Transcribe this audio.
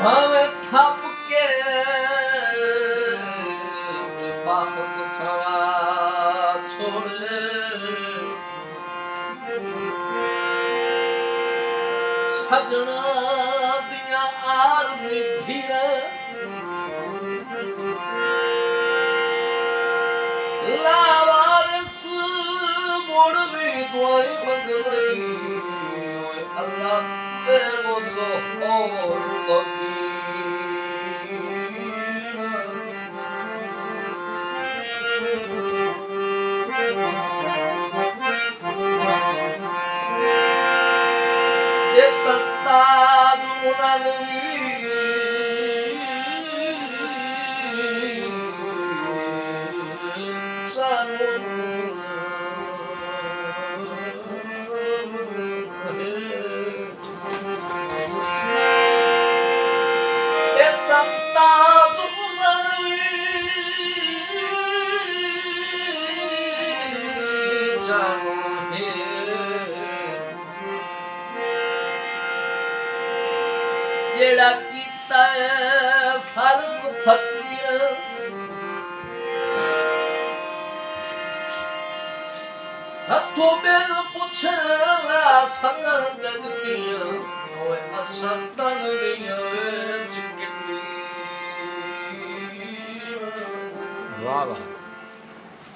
भावे थप के बात सवा छोड़े सजना दिया आरज़ी धीरे लावारिस मोड़ भी दुआई मंगवई अल्लाह ते वो सो तो की ये तत्ता दुनवी जेड़ा कीता फर्क फकीर हथों बेन पुछला सगण दगतियां ओए असंतन दियां विच कितनी वाह वाह